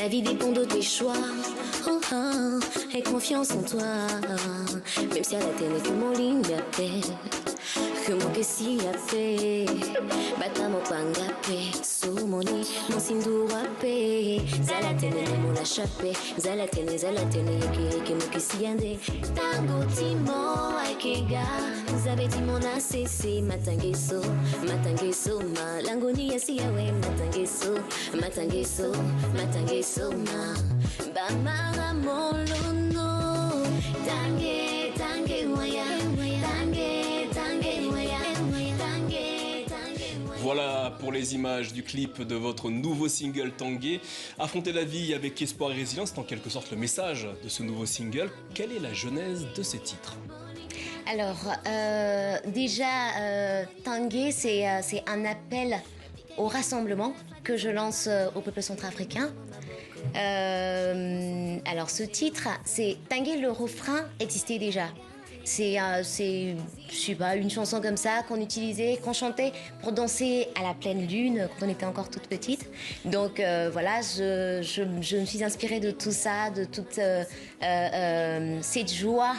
Ta vie dépend de tes choix. Oh, oh, aie confiance en toi. Même si à la télé, que mon ligne d'appel. Que mon que si la paix. Bata mon pangapé. Sous mon lit, mon signe d'ouapé. Zalatene, mon la chapé. Zalatene, que mon que si yande. Tango timo, aikega. Zabeti mon ACC. Matangeso, ma. Langoni yasi yawe. Matangeso, ma. Bamara molono. Tange, waya. Voilà pour les images du clip de votre nouveau single Tanguay. Affronter la vie avec espoir et résilience, c'est en quelque sorte le message de ce nouveau single. Quelle est la genèse de ces titres ? Alors, Tanguay, c'est un appel au rassemblement que je lance au peuple centrafricain. Alors, ce titre, c'est Tanguay, le refrain existait déjà. C'est je sais pas, une chanson comme ça qu'on utilisait, qu'on chantait pour danser à la pleine lune quand on était encore toute petite. Donc voilà, je me suis inspirée de tout ça, de toute cette joie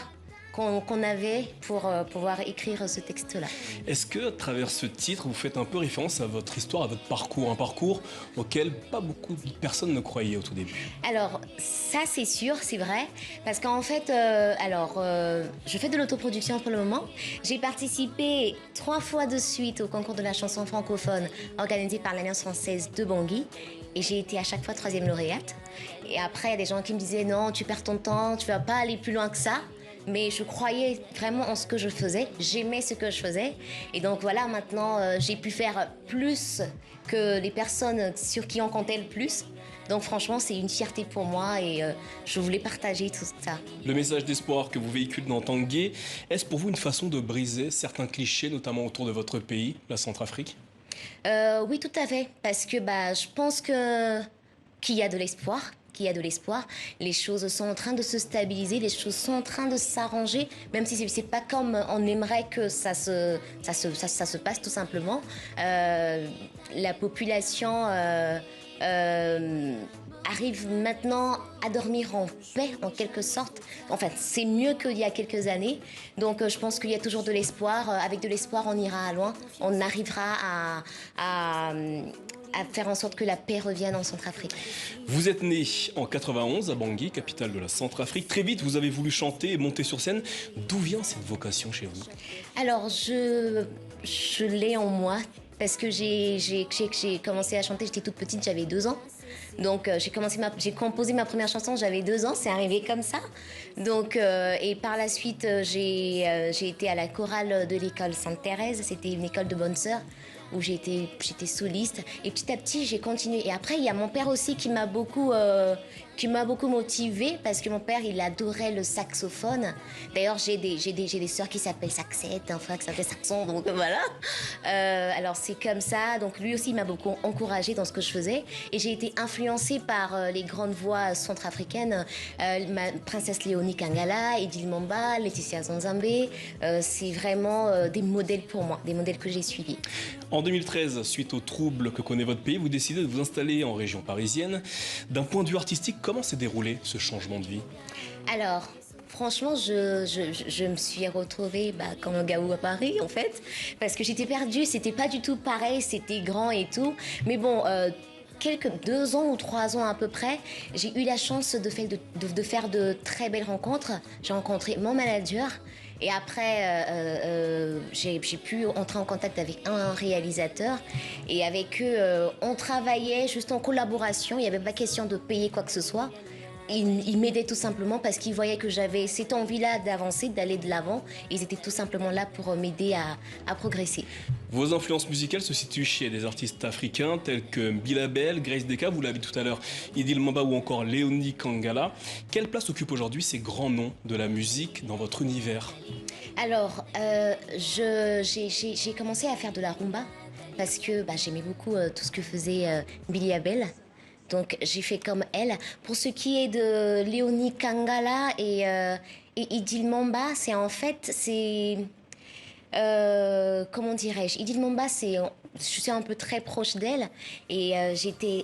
qu'on avait pour pouvoir écrire ce texte-là. Est-ce que, à travers ce titre, vous faites un peu référence à votre histoire, à votre parcours, un parcours auquel pas beaucoup de personnes ne croyaient au tout début ? Alors, ça c'est sûr, c'est vrai, parce qu'en fait, je fais de l'autoproduction pour le moment. J'ai participé 3 fois de suite au concours de la chanson francophone organisé par l'Alliance française de Bangui. Et j'ai été à chaque fois 3e lauréate. Et après, il y a des gens qui me disaient « Non, tu perds ton temps, tu vas pas aller plus loin que ça ». Mais je croyais vraiment en ce que je faisais, j'aimais ce que je faisais. Et donc voilà, maintenant, j'ai pu faire plus que les personnes sur qui on comptait le plus. Donc franchement, c'est une fierté pour moi et je voulais partager tout ça. Le message d'espoir que vous véhiculez dans Tanguay, est-ce pour vous une façon de briser certains clichés, notamment autour de votre pays, la Centrafrique ? Oui, tout à fait, parce que je pense qu'il y a de l'espoir. Les choses sont en train de se stabiliser, les choses sont en train de s'arranger, même si c'est pas comme on aimerait que ça se passe tout simplement. La population arrive maintenant à dormir en paix, en quelque sorte. Enfin, c'est mieux qu'il y a quelques années. Donc, je pense qu'il y a toujours de l'espoir. Avec de l'espoir, on ira loin. On arrivera à faire en sorte que la paix revienne en Centrafrique. Vous êtes né en 91 à Bangui, capitale de la Centrafrique. Très vite, vous avez voulu chanter et monter sur scène. D'où vient cette vocation chez vous ? Alors, je l'ai en moi parce que j'ai commencé à chanter, j'étais toute petite, j'avais 2 ans. Donc j'ai composé ma première chanson, j'avais 2 ans, c'est arrivé comme ça. Donc et par la suite j'ai été à la chorale de l'école Sainte-Thérèse, c'était une école de bonnes sœurs où j'étais soliste et petit à petit j'ai continué. Et après il y a mon père aussi qui m'a beaucoup motivée parce que mon père il adorait le saxophone. D'ailleurs j'ai des sœurs qui s'appellent Saxette, un frère qui s'appelle Saxon, donc voilà. Alors c'est comme ça, donc lui aussi il m'a beaucoup encouragée dans ce que je faisais et j'ai été influencée par les grandes voix centrafricaines, ma princesse Léonie Kangala, Edil Mamba, Laetitia Zonzambé. C'est vraiment des modèles pour moi, des modèles que j'ai suivis. En 2013, suite aux troubles que connaît votre pays, vous décidez de vous installer en région parisienne. D'un point de vue artistique, comment s'est déroulé ce changement de vie ? Alors, franchement, je me suis retrouvée comme un gaou à Paris, en fait, parce que j'étais perdue, c'était pas du tout pareil, c'était grand et tout. Mais bon, 2 ans ou 3 ans à peu près, j'ai eu la chance de faire de très belles rencontres. J'ai rencontré mon manager. Et après, j'ai pu entrer en contact avec un réalisateur. Et avec eux, on travaillait juste en collaboration. Il n'y avait pas question de payer quoi que ce soit. Ils m'aidaient tout simplement parce qu'ils voyaient que j'avais cette envie-là d'avancer, d'aller de l'avant. Ils étaient tout simplement là pour m'aider à progresser. Vos influences musicales se situent chez des artistes africains tels que Bilabel, Grace Deka, vous l'avez dit tout à l'heure, Idil Mamba ou encore Léonie Kangala. Quelle place occupent aujourd'hui ces grands noms de la musique dans votre univers ? Alors, j'ai commencé à faire de la rumba parce que j'aimais beaucoup tout ce que faisait Billy Abel. Donc j'ai fait comme elle. Pour ce qui est de Léonie Kangala et Idil Mamba, comment dirais-je, Idil Mamba, je suis un peu très proche d'elle et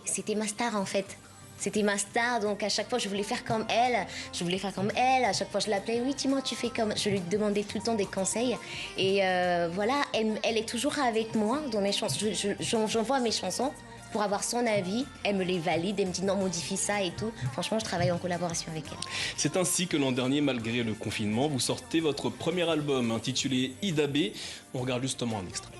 c'était ma star en fait. C'était ma star, donc à chaque fois je voulais faire comme elle. À chaque fois je l'appelais, oui, dis-moi, tu fais comme. Je lui demandais tout le temps des conseils. Et voilà, elle est toujours avec moi dans mes chansons. J'envoie mes chansons pour avoir son avis. Elle me les valide, elle me dit non, modifie ça et tout. Franchement, je travaille en collaboration avec elle. C'est ainsi que l'an dernier, malgré le confinement, vous sortez votre premier album intitulé Ida B. On regarde justement un extrait.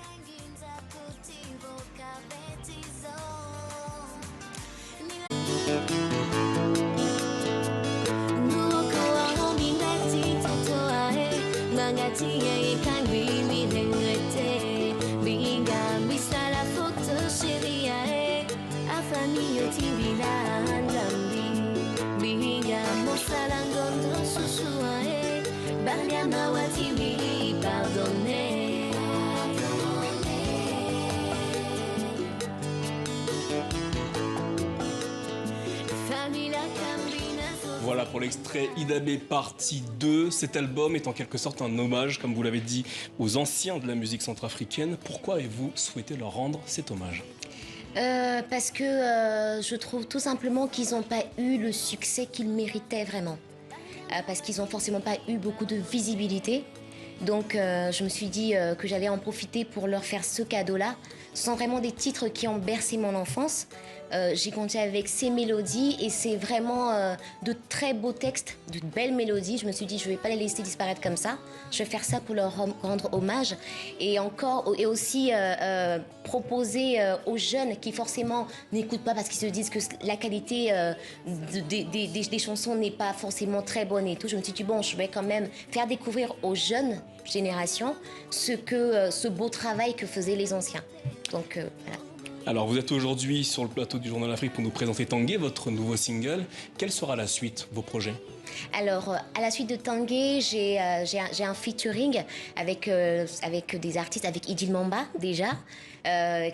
Voilà pour l'extrait Ida B partie 2. Cet album est en quelque sorte un hommage, comme vous l'avez dit, aux anciens de la musique centrafricaine. Pourquoi avez-vous souhaité leur rendre cet hommage ? Parce que je trouve tout simplement qu'ils n'ont pas eu le succès qu'ils méritaient vraiment. Parce qu'ils n'ont forcément pas eu beaucoup de visibilité. Donc je me suis dit que j'allais en profiter pour leur faire ce cadeau-là. Ce sont vraiment des titres qui ont bercé mon enfance. J'ai compté avec ces mélodies et c'est vraiment de très beaux textes, de belles mélodies. Je me suis dit, je ne vais pas les laisser disparaître comme ça. Je vais faire ça pour leur rendre hommage. Et aussi proposer aux jeunes qui forcément n'écoutent pas parce qu'ils se disent que la qualité des chansons n'est pas forcément très bonne et tout. Je me suis dit, bon, je vais quand même faire découvrir aux jeunes générations ce beau travail que faisaient les anciens. Donc voilà. Alors vous êtes aujourd'hui sur le plateau du Journal Afrique pour nous présenter Tanguay, votre nouveau single. Quelle sera la suite, vos projets ? Alors, à la suite de Tanguay, j'ai un featuring avec des artistes, avec Idil Mamba déjà,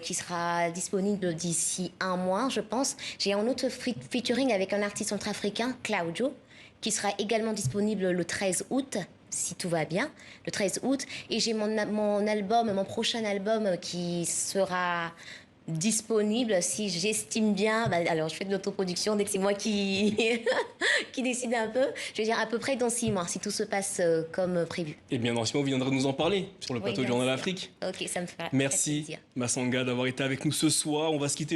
qui sera disponible d'ici un mois, je pense. J'ai un autre featuring avec un artiste centrafricain, Claudio, qui sera également disponible le 13 août. Si tout va bien, le 13 août. Et j'ai mon prochain album qui sera disponible si j'estime bien. Alors, je fais de l'autoproduction, dès que c'est moi qui décide un peu. Je vais dire à peu près dans 6 mois, si tout se passe comme prévu. Et bien, dans 6 mois, vous viendrez nous en parler sur le plateau du Journal Afrique. Ok, ça me fera Merci, plaisir. Massanga, d'avoir été avec nous ce soir. On va se quitter